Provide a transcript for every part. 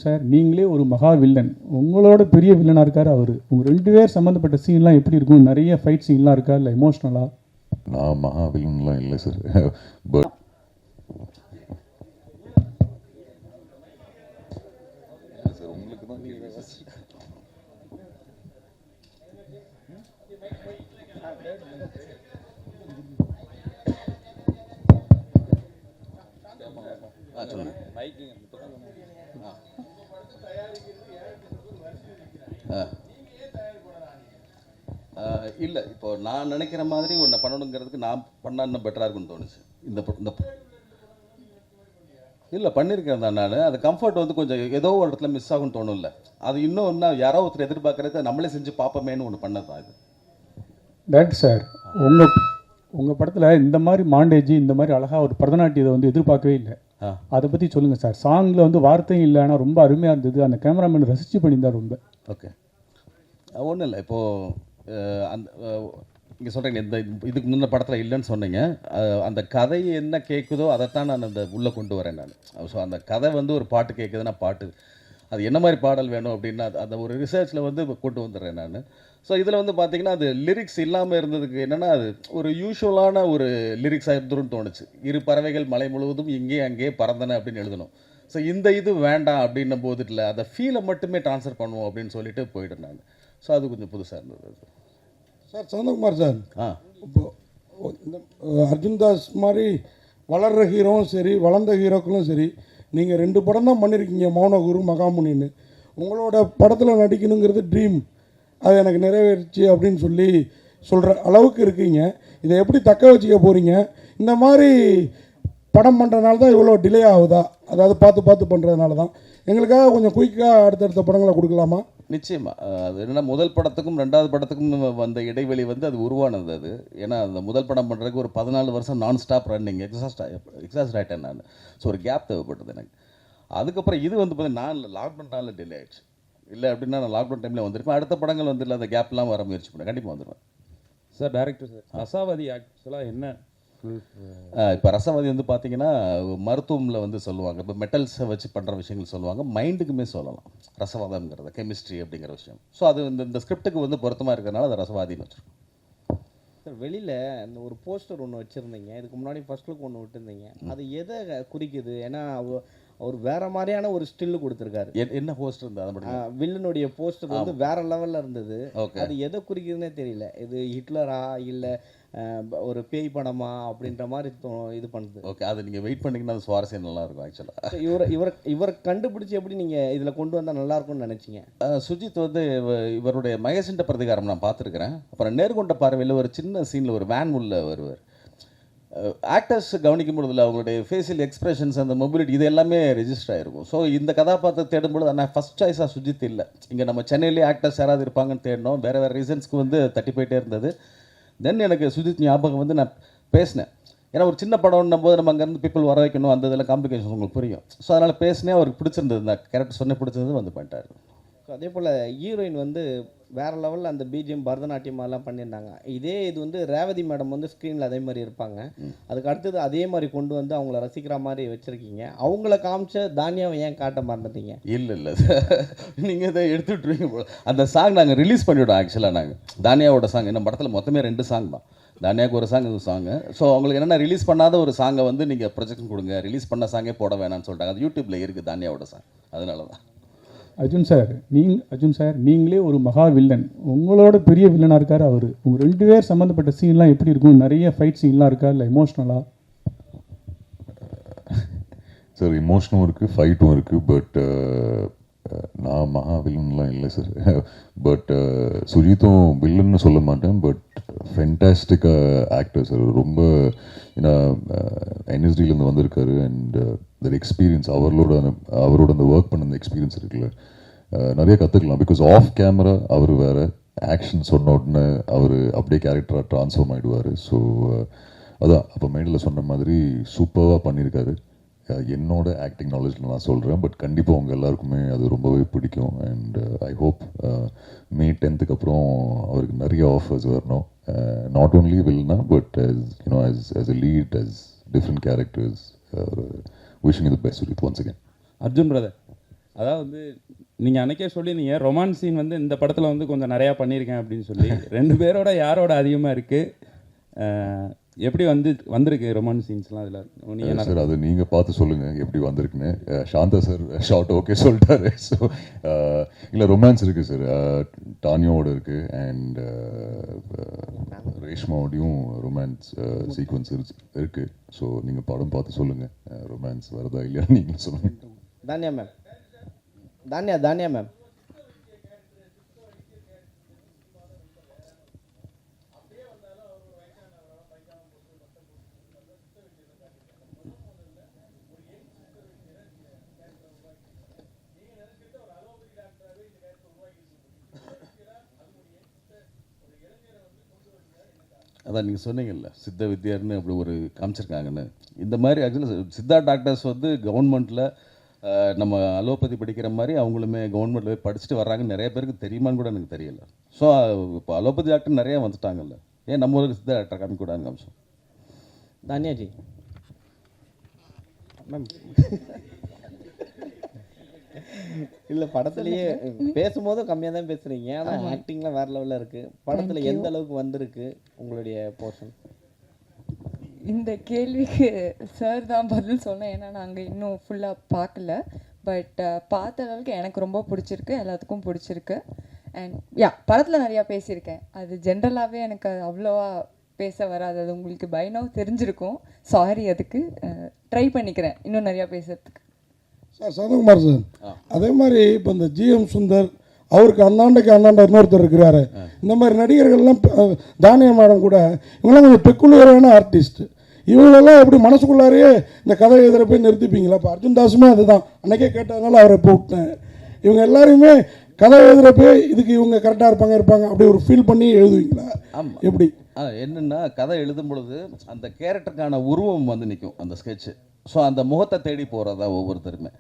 Sir, நீங்களே ஒரு மகா வில்லன், உங்களோட பெரிய வில்லனாக இருக்கார் அவர். உங்கள் 2 பேர் சம்மந்தப்பட்ட சீன்லாம் எப்படி இருக்கும்? நிறைய ஃபைட் சீன்லாம் இருக்கா, இல்லை எமோஷ்னலாக? நான் மகா வில்லன்லாம் இல்லை சார். பட் சார் உங்களுக்கு தான் சொல்லுங்க. இல்லை, இப்போ நான் நினைக்கிற மாதிரி ஒன்றை பண்ணணுங்கிறதுக்கு நான் பண்ணால் இன்னும் பெட்டராக இருக்குன்னு தோணுச்சு. இந்த இல்லை பண்ணியிருக்கேன் தான் நான். அது கம்ஃபர்ட் வந்து கொஞ்சம் ஏதோ ஒரு இடத்துல மிஸ் ஆகும்னு தோணும்ல, அது இன்னும் யாரோ ஒருத்தர் எதிர்பார்க்கறத நம்மளே செஞ்சு பார்ப்போமேன்னு ஒன்று பண்ணது தான் இது. டேரக்டர் சார், உங்கள் படத்தில் இந்த மாதிரி மாண்டேஜ், இந்த மாதிரி அழகாக ஒரு பரதநாட்டியத்தை வந்து எதிர்பார்க்கவே இல்லை. அதை பற்றி சொல்லுங்கள் சார். சாங்கில் வந்து வார்த்தையும் இல்லை, ஆனால் ரொம்ப அருமையாக இருந்தது. அந்த கேமராமேன் ரசித்து பண்ணியிருந்தார் ரொம்ப. ஓகே, ஒன்றும் இல்லை. இப்போது அந்த இங்கே சொல்கிறீங்க, இந்த இதுக்கு முன்ன படத்தில் இல்லைன்னு சொன்னீங்க. அந்த கதை என்ன கேட்குதோ அதைத்தான் நான் அந்த உள்ளே கொண்டு வரேன் நான். ஸோ அந்த கதை வந்து ஒரு பாட்டு கேட்குதுன்னா பாட்டு, அது என்ன மாதிரி பாடல் வேணும் அப்படின்னா அந்த ஒரு ரிசர்ச்சில் வந்து கொண்டு வந்துடுறேன் நான். ஸோ இதில் வந்து பார்த்திங்கன்னா அது லிரிக்ஸ் இல்லாமல் இருந்ததுக்கு என்னென்னா, அது ஒரு யூஷுவலான ஒரு லிரிக்ஸாக இருந்துருன்னு தோணுச்சு. இரு பறவைகள் மலை முழுவதும் இங்கே அங்கே பறந்தன அப்படின்னு எழுதணும். ஸோ இந்த இது வேண்டாம் அப்படின்னும் போது இல்லை, அதை ஃபீலை மட்டுமே ட்ரான்ஸ்ஃபர் பண்ணுவோம் அப்படின்னு சொல்லிட்டு போயிட்டேன் நான். ஸோ அது கொஞ்சம் புதுசாக இருந்தது சார். சந்தகுமார் சார், இப்போ இந்த அர்ஜுன் தாஸ் மாதிரி வளர்கிற ஹீரோவும் சரி, வளர்ந்த ஹீரோக்களும் சரி, நீங்கள் 2 படம் தான் பண்ணியிருக்கீங்க, மௌனகுரு, மகாமுனின்னு. உங்களோட படத்தில் நடிக்கணுங்கிறது ட்ரீம், அது எனக்கு நிறைவேறிச்சு அப்படின்னு சொல்கிற அளவுக்கு இருக்கீங்க. இதை எப்படி தக்க வச்சுக்க போகிறீங்க? இந்த மாதிரி படம் பண்ணுறதுனால தான் இவ்வளோ டிலே ஆகுதா? அதாவது பார்த்து பண்ணுறதுனால தான். எங்களுக்காக கொஞ்சம் குயிக்காக அடுத்தடுத்த படங்களை கொடுக்கலாமா? நிச்சயமாக. அது என்னென்னா, முதல் படத்துக்கும் 2வது படத்துக்கும் வந்த இடைவெளி வந்து அது உருவானது அது. ஏன்னா அந்த முதல் படம் பண்ணுறதுக்கு ஒரு 14 வருஷம் நான் ஸ்டாப் ரன்னிங், எக்ஸாஸ்ட் ஆகிட்டேன் நான். ஸோ ஒரு கேப் தேவைப்பட்டது எனக்கு. அதுக்கப்புறம் இது வந்து பார்த்தீங்கன்னா நான் லாக்டவுன் டிலே ஆகிடுச்சு. இல்லை அப்படின்னா நான் லாக்டவுன் டைமில் வந்திருப்பேன். அடுத்த படங்கள் வந்து இல்லை, அந்த கேப்லாம் வர முயற்சி பண்ணேன். கண்டிப்பாக வந்துடுவேன் சார். டேரக்டர் சார், ரசாவதி ஆக்சுவலாக என்ன? இப்போ ரசவாதி வந்து பார்த்தீங்கன்னா மருத்துவமில் வந்து சொல்லுவாங்க, இப்போ மெட்டல்ஸை வச்சு பண்ணுற விஷயங்கள் சொல்லுவாங்க, மைண்டுக்குமே சொல்லலாம் ரசவாதம்ங்கிறத, கெமிஸ்ட்ரி அப்படிங்கிற விஷயம். ஸோ அது இந்த ஸ்கிரிப்டுக்கு வந்து பொருத்தமாக இருக்கிறதுனால அதை ரசவாதின்னு வச்சுருக்கோம் சார். வெளியில் அந்த ஒரு போஸ்டர் ஒன்று வச்சுருந்தீங்க, இதுக்கு முன்னாடி ஃபர்ஸ்ட் லுக் ஒன்று விட்டுருந்தீங்க, அது எதை குறிக்குது? ஏன்னா அவர் வேற மாதிரியான ஒரு ஸ்டில்லு கொடுத்துருக்காரு. என்ன போஸ்டர் இருந்தது? அதை மட்டும் வில்லனுடைய போஸ்டர் வந்து வேற லெவலில் இருந்தது. ஓகே, அது எதை குறிக்குதுன்னே தெரியல. இது ஹிட்லரா இல்லை ஒரு பேய் படமா அப்படின்ற மாதிரி இது பண்ணுது. ஓகே, அது நீங்கள் வெயிட் பண்ணிங்கன்னா அது சுவாரஸ்யம் நல்லாயிருக்கும் ஆக்சுவலாக. இவரை கண்டுபிடிச்சி எப்படி நீங்கள் இதில் கொண்டு வந்தால் நல்லாயிருக்கும்னு நினச்சிங்க? சுஜித் வந்து இவருடைய மகேசண்ட பிரதிகாரம் நான் பார்த்துருக்குறேன். அப்புறம் நேர்கொண்ட பார்வையில் ஒரு சின்ன சீனில் ஒரு வேன் உள்ள வருவார். ஆக்டர்ஸ் கவனிக்கும் பொழுதுல அவங்களுடைய ஃபேஷியல் எக்ஸ்பிரஷன்ஸ், அந்த மொபிலிட்டி, இது எல்லாமே ரெஜிஸ்டர் ஆகிருக்கும். ஸோ இந்த கதாபாத்திரம் தேடும்பொழுது ஆனால் ஃபஸ்ட் சாய்ஸாக சுஜித் இல்லை. இங்கே நம்ம சென்னையிலேயே ஆக்டர்ஸ் யாராவது இருப்பாங்கன்னு தேடினோம், வேறு ரீசன்ஸ்க்கு வந்து தட்டி போயிட்டே இருந்தது. தென் எனக்கு சுஜித் ஞாபகம் வந்து நான் பேசினேன். ஏன்னா ஒரு சின்ன படம்னும் போது நம்ம அங்கேருந்து பீப்புள் வர வைக்கணும், அந்த இதில் காம்ப்ளிகேஷன்ஸ் உங்களுக்கு புரியும். ஸோ அதனால் பேசினேன், அவருக்கு பிடிச்சிருந்தது, இந்த கேரக்டர் சொன்ன பிடிச்சிருந்தது, வந்து பண்ணிட்டார். அதே போல் ஹீரோயின் வந்து வேறு லெவலில் அந்த பிஜிஎம், பரதநாட்டியம் அதெல்லாம் பண்ணியிருந்தாங்க. இதே இது வந்து ரேவதி மேடம் வந்து ஸ்க்ரீனில் அதே மாதிரி இருப்பாங்க. அதுக்கு அடுத்தது அதே மாதிரி கொண்டு வந்து அவங்கள ரசிக்கிற மாதிரி வச்சுருக்கீங்க. அவங்கள காமிச்ச தானியாவை ஏன் காட்ட மறந்துட்டீங்க? இல்லை நீங்கள் இதை எடுத்துகிட்ருவீங்க போல. அந்த சாங் நாங்கள் ரிலீஸ் பண்ணிவிட்டோம் ஆக்சுவலாக. நாங்கள் தானியாவோட சாங், என்ன படத்தில் மொத்தமே 2 சாங் தான், தானியாவுக்கு ஒரு சாங், இது சாங்கு. ஸோ அவங்களுக்கு என்னென்னா, ரிலீஸ் பண்ணாத ஒரு சாங்கை வந்து நீங்கள் ப்ரொஜெக்ஷன் கொடுங்க, ரிலீஸ் பண்ண சாங்கே போட வேணாம்னு சொல்லிட்டாங்க. அது யூடியூப்பில் இருக்குது தானியாவோட சாங், அதனால தான். அர்ஜுன் சார், நீங்களே ஒரு மகா வில்லன், உங்களோட பெரிய வில்லனாக இருக்கார் அவர். உங்கள் 2 பேர் சம்மந்தப்பட்ட சீன்லாம் எப்படி இருக்கும்? நிறைய ஃபைட் சீன்லாம் இருக்கா, இல்லை எமோஷ்னலாக? சார் இமோஷனும் இருக்குது, ஃபைட்டும் இருக்குது. பட் நான் மகா வில்லன்லாம் இல்லை சார். பட் சுஜித்தும் வில்லன்னு சொல்ல மாட்டேன், பட் ஃபென்டாஸ்டிக்காக ஆக்டர் சார். ரொம்ப ஏன்னா என்எஸ்டியிலேருந்து வந்திருக்காரு. அண்ட் தட் எக்ஸ்பீரியன்ஸ், அவரோட அந்த ஒர்க் பண்ண அந்த எக்ஸ்பீரியன்ஸ் இருக்குல்ல, நிறைய கற்றுக்கலாம். பிகாஸ் ஆஃப் கேமரா அவர் வேறு, ஆக்ஷன் சொன்ன உடனே அவர் அப்படியே கேரக்டராக ட்ரான்ஸ்ஃபார்ம் ஆகிடுவார். ஸோ அதான் அப்போ மைண்டில் சொன்ன மாதிரி சூப்பராக பண்ணியிருக்காரு. என்னோட ஆக்டிங் நாலேஜில் நான் சொல்கிறேன், பட் கண்டிப்பாக உங்கள் எல்லாருக்குமே அது ரொம்பவே பிடிக்கும். And I hope May 10th அப்புறம் அவருக்கு நிறைய ஆஃபர்ஸ் வரணும். நாட் ஓன்லி வில்னா, but as a lead, as different characters. Wishing you the best, Sujit, once again. Arjun brother அதாவது வந்து நீங்கள் அன்னைக்கே சொல்லியிருந்தீங்க ரொமான்ஸ் சீன் வந்து இந்த படத்தில் வந்து கொஞ்சம் நிறையா பண்ணியிருக்கேன் அப்படின்னு சொல்லி 2 பேரோட யாரோட அதிகமாக இருக்குது, எப்படி வந்திருக்கு ரொமான்ஸ் சீன்ஸ்லாம் அதில் நீங்கள் சார் அது நீங்கள் பார்த்து சொல்லுங்கள் எப்படி வந்திருக்குன்னு. சாந்தா சார் ஷார்ட் ஓகே சொல்லிட்டாரு. ஸோ இல்லை ரொமான்ஸ் இருக்குது சார், டானியோட இருக்குது அண்ட் ரேஷ்மாவோடையும் ரொமான்ஸ் சீக்வன்ஸ் இருக்குது. ஸோ நீங்கள் படம் பார்த்து சொல்லுங்கள் ரொமான்ஸ் வருதா இல்லையா நீங்கள் சொல்லுங்கள். Tania ma'am, Tania ma'am. அதான் நீங்கள் சொன்னீங்கல்ல சித்த வித்யார்னு அப்படி ஒரு காமிச்சிருக்காங்கன்னு. இந்த மாதிரி ஆக்சுவலாக சித்தா டாக்டர்ஸ் வந்து கவர்மெண்ட்டில் நம்ம அலோபதி படிக்கிற மாதிரி அவங்களுமே கவர்மெண்ட்டில் போய் படிச்சுட்டு வர்றாங்கன்னு நிறைய பேருக்கு தெரியுமான்னு கூட எனக்கு தெரியல. ஸோ இப்போ அலோபதி டாக்டர் நிறையா வந்துட்டாங்கல்ல, ஏன் நம்ம ஊருக்கு சித்தா டாக்டர் காமிக்கூடாதுன்னு காமிச்சோம். தானியாஜி மேம் இல்லை படத்துலேயே பேசும்போதும் கம்மியாக தான் பேசுகிறீங்க, ஆனால் ஆக்டிங்லாம் வேறு லெவலில் இருக்குது. படத்தில் எந்த அளவுக்கு வந்திருக்கு உங்களுடைய போர்ஷன்? இந்த கேள்விக்கு சார் தான் பதில் சொன்னேன், ஏன்னா நாங்கள் இன்னும் ஃபுல்லாக பார்க்கல. பட் பார்த்த அளவுக்கு எனக்கு ரொம்ப பிடிச்சிருக்கு, எல்லாத்துக்கும் பிடிச்சிருக்கு. அண்ட் படத்தில் நிறையா பேசியிருக்கேன், அது ஜென்ரலாகவே எனக்கு அவ்வளோவா பேச வராது, அது உங்களுக்கு பைனோ தெரிஞ்சிருக்கும். சாரி, அதுக்கு ட்ரை பண்ணிக்கிறேன் இன்னும் நிறையா பேசுறதுக்கு. சார் சந்தகுமார் சார், அதே மாதிரி இப்போ இந்த ஜிஎம் சுந்தர் அவருக்கு அந்தாண்டைக்கு இன்னொருத்தர் இருக்கிறாரு. இந்த மாதிரி நடிகர்கள்லாம் தானியா மேடம் கூட இவங்கெல்லாம் கொஞ்சம் பெக்குலரான ஆர்டிஸ்ட். இவங்களெல்லாம் எப்படி மனசுக்குள்ளாரையே இந்த கதை எழுதுகிற போய் நிறுத்திப்பீங்களா? இப்போ அர்ஜுன் தாஸுமே அதுதான், அன்றைக்கே கேட்டதுனால அவரை போட்டேன். இவங்க எல்லாருமே கதை எழுதுகிறப்ப இதுக்கு இவங்க கரெக்டாக இருப்பாங்க அப்படி ஒரு ஃபீல் பண்ணி எழுதுவீங்களா? ஆமாம். எப்படி என்னென்னா கதை எழுதும் பொழுது அந்த கேரக்டருக்கான உருவம் வந்து நிற்கும் அந்த ஸ்கெட்சு. ஸோ அந்த முகத்தை தேடி போகிறதா ஒவ்வொருத்தருமே.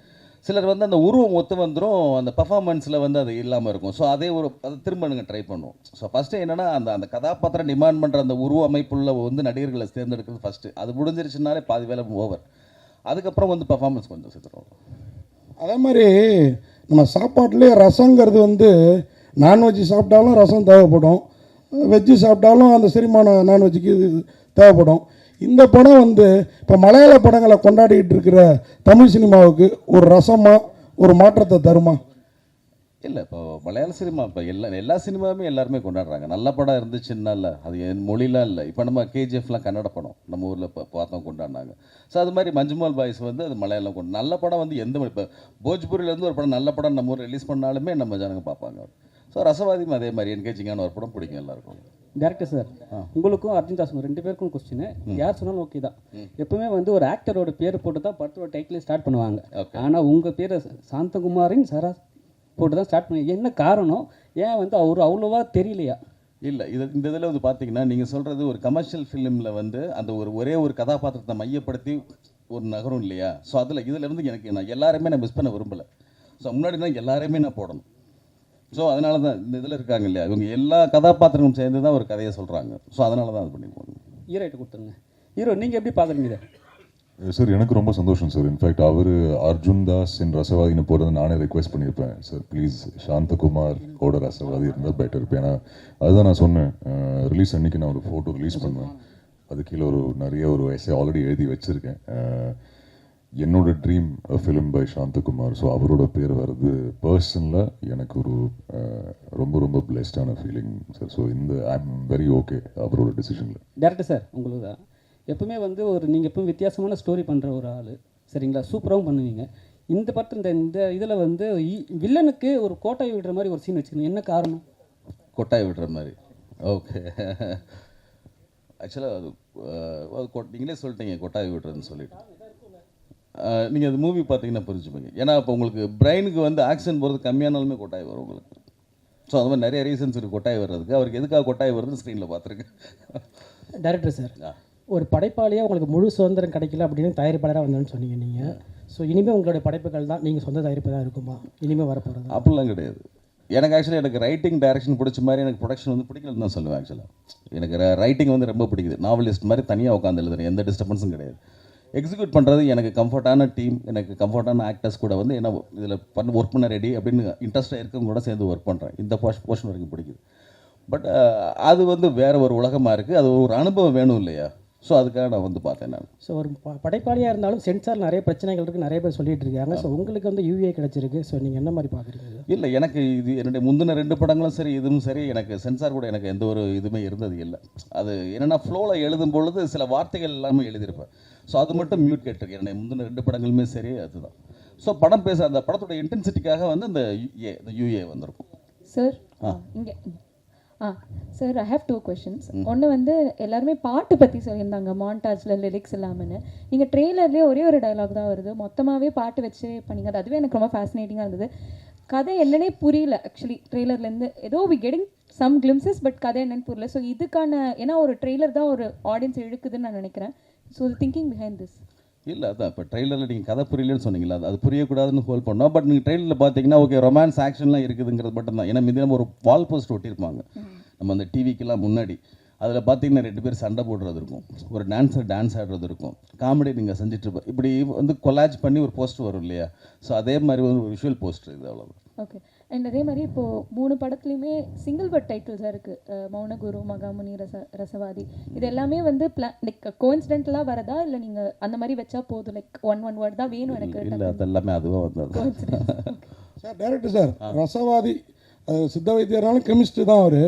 சிலர் வந்து அந்த உருவம் ஒத்து வந்துடும், அந்த பர்ஃபார்மன்ஸில் வந்து அது இல்லாமல் இருக்கும். ஸோ அதை திரும்ப நீங்கள் ட்ரை பண்ணுவோம். ஸோ ஃபஸ்ட்டு என்னென்னா அந்த கதாபாத்திரம் டிமாண்ட் பண்ணுற அந்த உருவ அமைப்புள்ள வந்து நடிகர்களை தேர்ந்தெடுக்கிறது ஃபஸ்ட்டு. அது முடிஞ்சிருச்சுனாலே பாதி வேலை ஓவர். அதுக்கப்புறம் வந்து பர்ஃபார்மன்ஸ் கொஞ்சம் சேர்த்துருவோம். அதே மாதிரி நம்ம சாப்பாட்டுலேயே ரசங்கிறது வந்து நான்வெஜ்ஜு சாப்பிட்டாலும் ரசம் தேவைப்படும், வெஜ்ஜு சாப்பிட்டாலும் அந்த செரிமானம் நான்வெஜ்ஜுக்கு இது தேவைப்படும். இந்த படம் வந்து இப்போ மலையாள படங்களை கொண்டாடிக்கிட்டு இருக்கிற தமிழ் சினிமாவுக்கு ஒரு ரசமாக ஒரு மாற்றத்தை தருமா? இல்லை, இப்போ மலையாள சினிமா இப்போ எல்லா சினிமாவுமே எல்லாருமே கொண்டாடுறாங்க. நல்ல படம் இருந்துச்சுன்னால அது என் மொழிலாம் இல்லை. இப்போ நம்ம கேஜிஎஃப்லாம் கன்னட படம் நம்ம ஊரில் இப்போ பார்த்தோம் கொண்டாடினாங்க. ஸோ அது மாதிரி மஞ்சுமால் பாய்ஸ் வந்து அது மலையாளம் நல்ல படம் வந்து எந்த மொழி இப்போ போஜ்பூரிலேருந்து ஒரு படம் நல்ல படம் நம்ம ஊர் ரிலீஸ் பண்ணாலுமே நம்ம ஜனங்க பார்ப்பாங்க. ஸோ ரசவாதியும் அதே மாதிரி என்கேஜிங்கான ஒரு படம் பிடிக்கும் எல்லாருக்கும். டேரக்டர் சார், உங்களுக்கும் அர்ஜுன் தாஸ் 2 பேருக்கும் கொஸ்டின். யார் சொன்னாலும் ஓகே தான். எப்பவுமே வந்து ஒரு ஆக்டரோட பேர் போட்டு தான் படத்தோட டைட்டில் ஸ்டார்ட் பண்ணுவாங்க. ஆனால் உங்கள் பேரை சாந்தகுமாரின் சரா போட்டு தான் ஸ்டார்ட் பண்ணி, என்ன காரணம்? ஏன் வந்து அவர் அவ்வளோவா தெரியலையா? இல்லை, இந்த இதில் வந்து பார்த்தீங்கன்னா நீங்கள் சொல்கிறது ஒரு கமர்ஷியல் ஃபிலிமில் வந்து அந்த ஒரே ஒரு கதாபாத்திரத்தை மையப்படுத்தி ஒரு நகரம் இல்லையா? ஸோ இதில் இருந்து நான் எல்லாருமே நான் மிஸ் பண்ண விரும்பலை. ஸோ முன்னாடினா எல்லாரையுமே நான் போடணும். ஸோ அதனால தான் இந்த இதில் இருக்காங்க இல்லையா, இவங்க எல்லா கதாபாத்திரங்களும் சேர்ந்து தான் ஒரு கதையை சொல்கிறாங்க. ஸோ அதனால தான் அது பண்ணிருக்கோம். ஹீரோயிட்ட கொடுத்துருங்க. ஹீரோ நீங்கள் எப்படி பார்க்குறீங்க சார்? எனக்கு ரொம்ப சந்தோஷம் சார். இன்ஃபேக்ட் அவர் அர்ஜுன் தாஸ் என் ரசவாதின்னு போடுறது நானே ரெக்வெஸ்ட் பண்ணியிருப்பேன். சார் ப்ளீஸ் சாந்தகுமார் ஓட ரசவாதி இருந்தால் பெட்டர் இருப்பேன். ஏன்னா அதுதான் நான் சொன்னேன், ரிலீஸ் அன்றைக்கி நான் ஒரு ஃபோட்டோ ரிலீஸ் பண்ணுவேன், அது கீழே நிறைய எஸ்ஸே ஆல்ரெடி எழுதி வச்சுருக்கேன். என்னோட dream film by Santhakumar. So அவரோட பேர் வருது பர்சனலாக எனக்கு ஒரு ரொம்ப ரொம்ப பிளெஸ்டான feeling sir. So I am very okay அவரோட டிசிஷனில். டேரக்டர் சார், உங்களுக்கு தான் எப்பவுமே வந்து நீங்கள் எப்பவும் வித்தியாசமான ஸ்டோரி பண்ணுற ஒரு ஆள், சரிங்களா? சூப்பராகவும் பண்ணுவீங்க. இந்த படத்தில் இந்த இதில் வந்து வில்லனுக்கு ஒரு கோட்டாய் விடுற மாதிரி ஒரு சீன் வச்சுக்கணும், என்ன காரணம்? கொட்டாய் விடுற மாதிரி? ஓகே, ஆக்சுவலாக அது நீங்களே சொல்லிட்டீங்க கொட்டாய் விடுறதுன்னு சொல்லிட்டு. நீங்கள் அது மூவி பார்த்தீங்கன்னா புரிஞ்சுப்பீங்க. ஏன்னா இப்போ உங்களுக்கு பிரெயினுக்கு வந்து ஆக்ஷன் போகிறது கம்மியானாலுமே கொட்டாய் வரும் உங்களுக்கு. ஸோ அது மாதிரி நிறைய ரீசன்ஸ் இருக்குது கொட்டாய் வர்றதுக்கு. அவருக்கு எதுக்காக கொட்டாய் வருதுன்னு ஸ்க்ரீனில் பார்த்துருக்கேன். டைரக்டர் சார், ஒரு படைப்பாளியாக உங்களுக்கு முழு சுதந்திரம் கிடைக்கல அப்படின்னு தயாரிப்பாளராக வந்தோன்னு சொன்னீங்க நீங்கள். ஸோ இனிமேல் உங்களுடைய படைப்புகள் தான் நீங்கள் சொந்த தயாரிப்பு தான் இருக்குமா இனிமேல் வரப்போகிறது? அப்படிலாம் கிடையாது. எனக்கு ரைட்டிங் டைரக்ஷன் பிடிச்ச மாதிரி எனக்கு ப்ரொடக்ஷன் வந்து பிடிக்கலன்னு தான் சொல்லுவேன். ஆக்சுவலாக எனக்கு ரைட்டிங் வந்து ரொம்ப பிடிக்குது. நாவலிஸ்ட் மாதிரி தனியாக உட்காந்து எழுதுறேன், எந்த டிஸ்டர்பன்ஸும் கிடையாது. எக்ஸிக்யூட் பண்ணுறது எனக்கு கம்ஃபர்ட்டான டீம், எனக்கு கம்ஃபர்ட்டான ஆக்டர்ஸ் கூட வந்து என்ன இதில் ஒர்க் பண்ண ரெடி அப்படின்னு இன்ட்ரெஸ்ட்டாக இருக்கவங்க கூட சேர்ந்து ஒர்க் பண்ணுறேன். இந்த போர்ஷன் வரைக்கும் பிடிக்குது. பட் அது வந்து வேறு ஒரு உலகமாக இருக்குது. அது ஒரு அனுபவம் வேணும் இல்லையா? ஸோ அதுக்காக நான் வந்து பார்த்தேன் நான். ஸோ ஒரு படைப்பாளியாக இருந்தாலும் சென்சார் நிறைய பிரச்சனைகள் இருக்குது, நிறைய பேர் சொல்லிட்டு இருக்காங்க. ஸோ உங்களுக்கு வந்து யூஏ கிடச்சிருக்கு. ஸோ நீங்கள் என்ன மாதிரி பார்க்குறீங்க? இல்லை, எனக்கு இது என்னுடைய முந்தின 2 படங்களும் சரி, இதுவும் சரி, எனக்கு சென்சார் கூட எனக்கு எந்த ஒரு இதுவுமே இருந்தது இல்லை. அது என்னென்னா ஃப்ளோவில் எழுதும் பொழுது சில வார்த்தைகள் எல்லாமே எழுதியிருப்பேன். ஸோ அது மட்டும் மியூட் கேட்டிருக்கேன். என்னுடைய முந்தின 2 படங்களுமே சரி அதுதான். ஸோ படம் பேச அந்த படத்தோட இன்டென்சிட்டிக்காக வந்து இந்த யூஏ வந்திருக்கும். சார் இங்கே சார், ஐ ஹேவ் 2 கொஷின்ஸ். ஒன்று வந்து எல்லாருமே பாட்டு பற்றி சொல்லியிருந்தாங்க, மாண்டாஜில் லிரிக்ஸ் இல்லாமல்னு. நீங்கள் ட்ரெய்லர்லேயே ஒரே ஒரு டைலாக் தான் வருது, மொத்தமாகவே பாட்டு வச்சு பண்ணிங்க. அதுவே எனக்கு ரொம்ப ஃபேசினேட்டிங்காக இருந்தது. கதை என்னன்னே புரியல ஆக்சுவலி ட்ரெய்லர்லேருந்து. ஏதோ we getting some glimpses, but கதை என்னன்னு புரியல. ஸோ இதுக்கான ஏன்னா ஒரு ட்ரெய்லர் தான் ஒரு ஆடியன்ஸ் இழுக்குதுன்னு நான் நினைக்கிறேன். So thinking behind this. இல்லை, அதான் இப்போ ட்ரெய்லரில் நீங்கள் கதை புரியலன்னு சொன்னீங்களா, அது புரியக்கூடாதுன்னு ஹோல் பண்ணோம். பட் நீங்கள் ட்ரெய்லரில் பார்த்தீங்கன்னா ஓகே ரொமான்ஸ் ஆக்ஷன்லாம் இருக்குதுங்கிறது மட்டும்தான். ஏன்னா மிதினம் ஒரு வால் போஸ்ட் ஒட்டியிருப்பாங்க நம்ம அந்த டிவிக்கெல்லாம் முன்னாடி. அதில் பார்த்தீங்கன்னா 2 பேர் சண்டை போடுறது இருக்கும், ஒரு டான்ஸர் டான்ஸ் ஆடுறது இருக்கும், காமெடி நீங்கள் செஞ்சுட்ருப்போம். இப்படி வந்து கொலாஜ் பண்ணி ஒரு போஸ்டர் வரும் இல்லையா? ஸோ அதே மாதிரி வந்து ஒரு விஷுவல் போஸ்டர் இது, அவ்வளோதான். ஓகே. அண்ட் அதே மாதிரி இப்போது 3 படத்துலையுமே சிங்கிள் வேர்ட் டைட்டில்ஸாக இருக்குது. மௌனகுரு, மகாமுனி, ரசவாதி. இது எல்லாமே வந்து லைக் கோஇன்சிடென்டலாக வரதா, இல்லை நீங்கள் அந்த மாதிரி வச்சா போதும், லைக் ஒன் வேர்ட் தான் வேணும் எனக்கு? இல்லை, அதெல்லாமே அதுவாக வந்தது. சார் டைரக்டர் சார், ரசவாதி சித்த வைத்தியர்னாலும் கெமிஸ்ட்ரி தான் அவர்.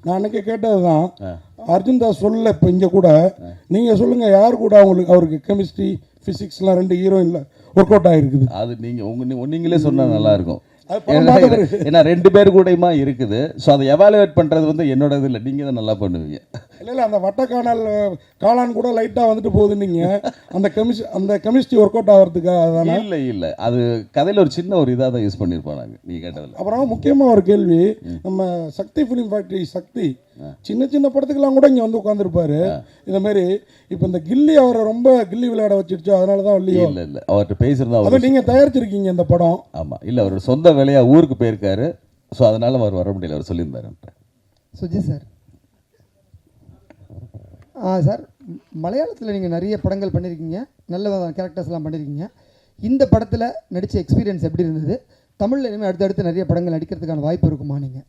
நான் அன்றைக்கி கேட்டது தான், அர்ஜுன் தாஸ் சொல்லல. இப்போ இங்கே கூட நீங்கள் சொல்லுங்கள், யார் கூட அவருக்கு கெமிஸ்ட்ரி ஃபிசிக்ஸ்லாம் 2 ஹீரோயினில் ஒர்க் அவுட் ஆகிருக்குது? அது நீங்கள் நீங்களே சொன்னால் நல்லாயிருக்கும். ஏன்னா 2 பேர் கூடயுமா இருக்குது. ஸோ அதை எவாலுவேட் பண்ணுறது வந்து என்னோட இது இல்லை, நீங்கள் தான் நல்லா பண்ணுவீங்க. இல்லை அந்த வட்டக்கானல் காளான் கூட லைட்டாக வந்துட்டு போகுது. நீங்கள் அந்த கெமிஸ்ட்ரி ஒர்க் அவுட் ஆகிறதுக்காக அதனால் இல்லை அது கதையில் ஒரு சின்ன ஒரு இதாக தான் யூஸ் பண்ணியிருப்போம் நாங்கள், நீங்கள் கேட்டதில்லை. அப்புறம் முக்கியமாக ஒரு கேள்வி, நம்ம சக்தி ஃபிலிம் ஃபேக்ட்ரி சக்தி சின்ன படத்துக்கெல்லாம் கூட இங்கே வந்து உட்காந்துருப்பாரு. இந்த மாதிரி இப்போ இந்த கில்லி அவரை ரொம்ப கில்லி விளையாட வச்சிருச்சு, அதனால தான் இல்லையோ? இல்லை அவர்கிட்ட பேசுகிறதா அதை நீங்கள் தயாரிச்சிருக்கீங்க இந்த படம்? ஆமாம், இல்லை அவர் சொந்த வேலையாக ஊருக்கு போயிருக்காரு. ஸோ அதனால் அவர் வர முடியல, அவர் சொல்லியிருந்தாரு. சுஜித் சார், சார் மலையாளத்தில் நீங்கள் நிறைய படங்கள் பண்ணியிருக்கீங்க, நல்ல கேரக்டர்ஸ்லாம் பண்ணியிருக்கீங்க. இந்த படத்தில் நடித்த எக்ஸ்பீரியன்ஸ் எப்படி இருந்தது? தமிழில் இனிமேல் அடுத்தடுத்து நிறைய படங்கள் நடிக்கிறதுக்கான வாய்ப்பு இருக்குமா நீங்கள்?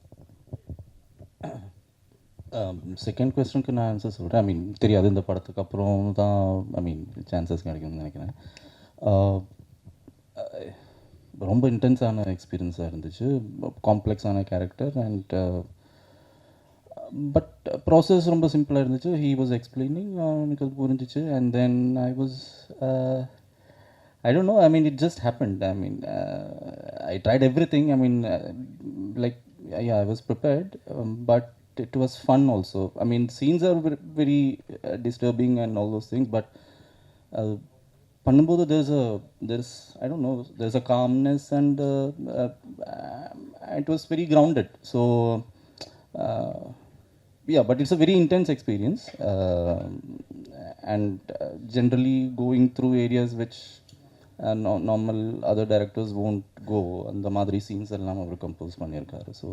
செகண்ட் கொஸ்டினுக்கு நான் ஆன்சர் சொல்கிறேன். ஐ மீன் தெரியாது, இந்த படத்துக்கு அப்புறம் தான் ஐ மீன் சான்சஸ் கிடைக்கும்னு நினைக்கிறேன். ரொம்ப இன்டென்ஸான எக்ஸ்பீரியன்ஸாக இருந்துச்சு, காம்ப்ளெக்ஸான கேரக்டர். அண்ட் பட் ப்ராசஸ் ரொம்ப சிம்பிளாக இருந்துச்சு. ஹீ வாஸ் எக்ஸ்பிளைனிங், எனக்கு அது புரிஞ்சிச்சு. And then I don't know, I mean it just happened. I mean I tried everything. I mean like yeah, I was prepared, but it was fun also. I mean scenes are very disturbing and all those things, but பண்ணும்போது there's I don't know, there's a calmness and it was very grounded. So yeah, but it's a very intense experience, and generally going through areas which normal other directors won't go. அந்த மாதிரி scenes எல்லாம் அவர் compose பண்ணியிருக்காரு. So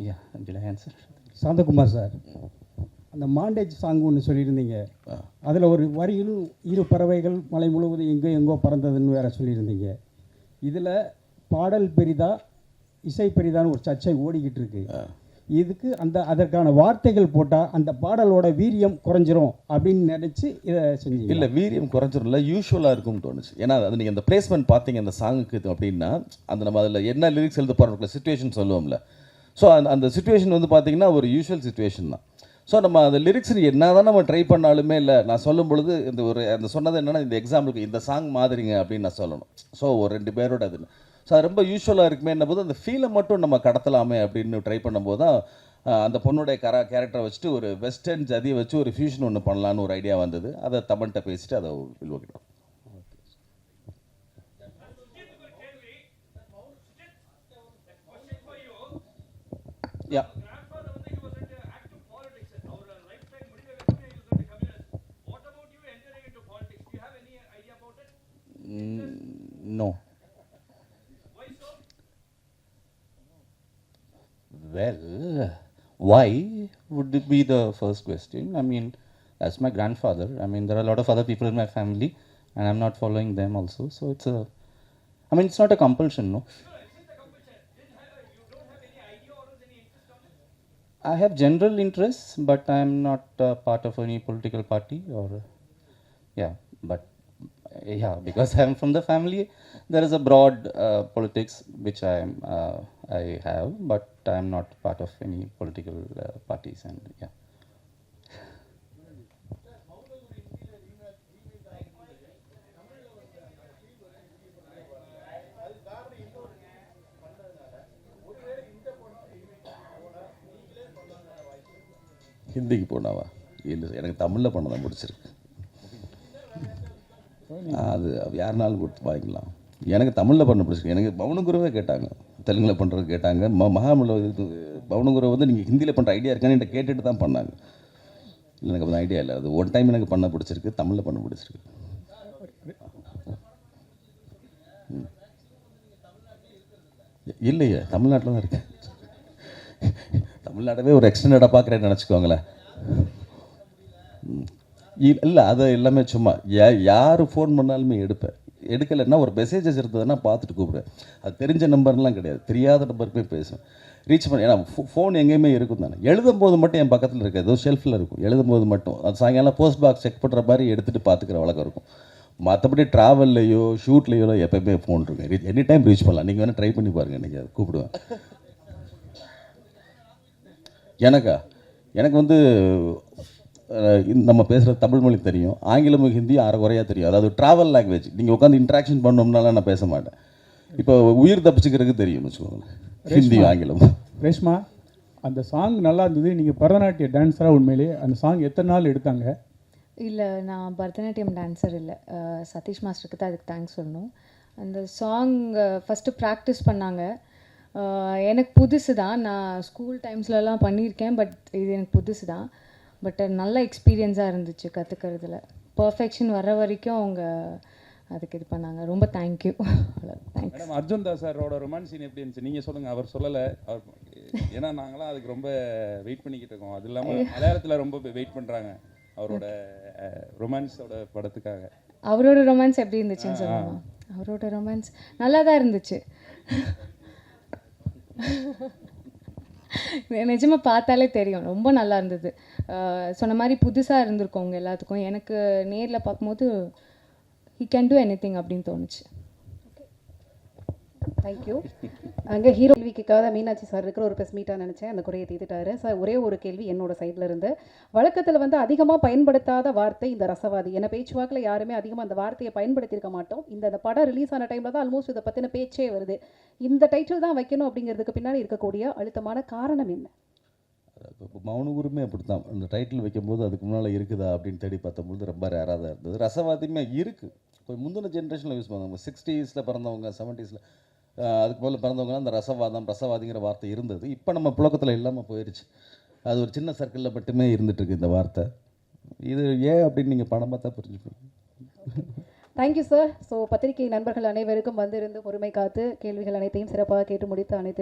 yeah, did I answer? Santhakumar sir, அந்த montage song ஒன்று சொல்லியிருந்தீங்க, அதில் ஒரு வரியில் 2 பறவைகள் மலை முழுவதும் எங்கோ பறந்ததுன்னு வேற சொல்லியிருந்தீங்க. இதில் பாடல் பெரிதா இசை பெரிதான்னு ஒரு சர்ச்சை ஓடிக்கிட்டு இருக்கு. இதுக்கு அதற்கான வார்த்தைகள் போட்டால் அந்த பாடலோட வீரியம் குறைஞ்சிரும் அப்படின்னு நினச்சி இதை செஞ்சீங்க? இல்லை, வீரியம் குறைஞ்சிரும்ல, யூஸ்வலாக இருக்கும்னு தோணுச்சு. ஏன்னா அது நீங்கள் அந்த பிளேஸ்மெண்ட் பார்த்தீங்க அந்த சாங்குக்கு அப்படின்னா, அந்த நம்ம அதில் என்ன லிரிக்ஸ் எழுத போகிறோம்ல, சுச்சுவேஷன் சொல்லுவோம்ல. ஸோ அந்த சுச்சுவேஷன் வந்து பார்த்தீங்கன்னா ஒரு யூஷுவல் சுச்சுவேஷன் தான். ஸோ நம்ம அந்த லிரிக்ஸ் என்ன தான் நம்ம ட்ரை பண்ணாலுமே இல்லை, நான் சொல்லும் பொழுது அந்த சொன்னது என்னென்னா, இந்த எக்ஸாம்பிளுக்கு இந்த சாங் மாதிரிங்க அப்படின்னு நான் சொல்லணும். ஸோ ஒரு 2 பேரோட அது. ஸோ அது ரொம்ப யூஸ்வலாக இருக்குமே போது அந்த ஃபீலை மட்டும் நம்ம கடத்தலாமே அப்படின்னு ட்ரை பண்ணும்போது தான் அந்த பொண்ணுடைய கேரக்டரை வச்சுட்டு ஒரு வெஸ்டர்ன் ஜதியை வச்சு ஒரு ஃபியூஷன் ஒன்று பண்ணலான்னு ஒரு ஐடியா வந்தது. அதை தமன்கிட்ட பேசிட்டு அதை வில்வகிட்டோம். யா, No. Well, why would it be the first question? I mean, as my grandfather. I mean, there are a lot of other people in my family, and I'm not following them also. So it's a, I mean, it's not a compulsion, no. I have general interests, but I'm not part of any political party or, yeah, but yeah, because I'm from the family, there is a broad politics which I have, but I'm not part of any political parties, and yeah. ஹிந்திக்கு போனாவா? இல்லை, எனக்கு தமிழில் பண்ண தான் பிடிச்சிருக்கு. அது யாருனாலும் கொடுத்து வாங்கிக்கலாம். எனக்கு தமிழில் பண்ண பிடிச்சிருக்கு. எனக்கு பவனகுருவே கேட்டாங்க, தெலுங்கில் பண்ணுறது கேட்டாங்க. மகாமல இது பவனகுரு வந்து நீங்கள் ஹிந்தியில் பண்ணுற ஐடியா இருக்கான்னு என்கிட்ட கேட்டுட்டு தான் பண்ணாங்க. எனக்கு அந்த ஐடியா இல்லை. அது ஒன் டைம் எனக்கு பண்ண பிடிச்சிருக்கு, தமிழில் பண்ண பிடிச்சிருக்கு. இல்லையே, தமிழ்நாட்டில் தான் இருக்கேன். தமிழ்நாடவே ஒரு எக்ஸ்டெண்டடாக பார்க்குறேன்னு நினச்சிக்கோங்களேன். இல்லை, அது எல்லாமே சும்மா யார் ஃபோன் பண்ணாலுமே எடுப்பேன். எடுக்கலைன்னா ஒரு மெசேஜஸ் இருந்ததுன்னா பார்த்துட்டு கூப்பிடுவேன். அது தெரிஞ்ச நம்பர்லாம் கிடையாது, தெரியாத நம்பருக்குமே பேசுவேன். ரீச் பண்ண, ஏன்னா ஃபோன் எங்கேயுமே இருக்கும் தானே. எழுதும் போது மட்டும் என் பக்கத்தில் இருக்காது, ஏதோ ஷெல்ஃபில் இருக்கும். எழுதும் போது மட்டும் அது சாயங்காலம் போஸ்ட் பாக்ஸ் செக் பண்ணுற மாதிரி எடுத்துகிட்டு பார்த்துக்கிற வழக்கம் இருக்கும். மற்றபடி ட்ராவல்லையோ ஷூட்லேயோ எப்போயுமே ஃபோன் இருக்கும். எனி டைம் ரீச் பண்ணலாம். நீங்கள் வேணால் ட்ரை பண்ணி பாருங்கள், நீங்கள் அதை கூப்பிடுவேன். எனக்கு வந்து நம்ம பேசுகிற தமிழ் மொழி தெரியும், ஆங்கிலமும் ஹிந்தியும் அரைக்குறையாக தெரியும். அதாவது ட்ராவல் லாங்குவேஜ். நீங்கள் உட்காந்து இன்ட்ராக்ஷன் பண்ணோம்னால நான் பேச மாட்டேன். இப்போ உயிர் தப்பிச்சுக்கிறதுக்கு தெரியும்னு வச்சுக்கோங்களேன், ஹிந்தியும் ஆங்கிலமும். ரேஷ்மா, அந்த சாங் நல்லா இருந்தது. நீங்கள் பரதநாட்டிய டான்ஸராக உண்மையிலேயே அந்த சாங் எத்தனை நாள் எடுத்தாங்க? இல்லை, நான் பரதநாட்டியம் டான்ஸர் இல்லை. சதீஷ் மாஸ்டருக்கு தான் அதுக்கு தேங்க்ஸ் சொல்லணும். அந்த சாங் ஃபஸ்ட்டு ப்ராக்டிஸ் பண்ணாங்க. எனக்கு புதுசு தான். நான் ஸ்கூல் டைம்ஸ்லலாம் பண்ணியிருக்கேன், பட் இது எனக்கு புதுசு தான். பட் நல்ல எக்ஸ்பீரியன்ஸாக இருந்துச்சு கற்றுக்கிறதுல. பர்ஃபெக்ஷன் வர்ற வரைக்கும் அவங்க அதுக்கு இது பண்ணாங்க. ரொம்ப thank you. Thanks. Madam, Arjun Das சாரோட ரொமான்ஸ் சீன் எப்படி இருந்துச்சு? நீங்கள் சொல்லுங்கள். அவர் சொல்லலை. அவர், ஏன்னா நாங்களாம் அதுக்கு ரொம்ப வெயிட் பண்ணிக்கிட்டு இருக்கோம். அது இல்லாமல் மலையாளத்தில் ரொம்ப வெயிட் பண்ணுறாங்க அவரோட ரொமான்ஸோட படத்துக்காக. அவரோட ரொமான்ஸ் எப்படி இருந்துச்சுன்னு சொல்லுங்கள். அவரோட ரொமான்ஸ் நல்லா தான் இருந்துச்சு. நிஜமாக பார்த்தாலே தெரியும், ரொம்ப நல்லா இருந்தது. சொன்ன மாதிரி புதுசாக இருந்திருக்கோங்க எல்லாத்துக்கும். எனக்கு நேரில் பார்க்கும்போது he can do any thing அப்படின்னு தோணுச்சு. தேங்க்யூ. அங்கே ஹீரோ கேள்விக்காக தான் மீனாட்சி சார் இருக்கிற ஒரு ப்ரெஸ் மீட்டாக நினச்சேன். அந்த குறையை தீர்த்துட்டாரு சார். ஒரே ஒரு கேள்வி என்னோட சைடில் இருந்து. வழக்கத்தில் வந்து அதிகமாக பயன்படுத்தாத வார்த்தை இந்த ரசவாதி. ஏன்னா பேச்சுவாக்கில் யாருமே அதிகமாக அந்த வார்த்தையை பயன்படுத்தியிருக்க மாட்டோம். இந்த படம் ரிலீஸ் ஆன டைமில் தான் ஆல்மோஸ்ட் இதை பற்றின பேச்சே வருது. இந்த டைட்டில் தான் வைக்கணும் அப்படிங்கிறதுக்கு பின்னாடி இருக்கக்கூடிய அழுத்தமான காரணம் என்ன? இப்போ மௌனகுருமே அப்படி தான். அந்த டைட்டில் வைக்கும்போது அதுக்கு முன்னால் இருக்குதா அப்படின்னு தேடி பார்த்தபோது ரொம்ப ரேராக தான் இருந்தது. ரசவாதியுமே இருக்குது. கொஞ்சம் முந்தின ஜென்ரேஷனில் யூஸ் பண்ணுவாங்க. 60s பிறந்தவங்க, 70s அதுக்கு போல் பிறந்தவங்களாம் அந்த ரசவாதிங்கிற வார்த்தை இருந்தது. இப்போ நம்ம புழக்கத்தில் இல்லாமல் போயிடுச்சு. அது ஒரு சின்ன சர்க்கிளில் மட்டுமே இருந்துகிட்ருக்கு இந்த வார்த்தை. இது ஏன் அப்படின்னு நீங்கள் படம் பார்த்தா புரிஞ்சுப்பீங்க. Thank you sir. ஸோ பத்திரிகை நண்பர்கள் அனைவருக்கும் வந்திருந்து பொறுமை காத்து கேள்விகள் அனைத்தையும் சிறப்பாக கேட்டு முடித்து அனைத்து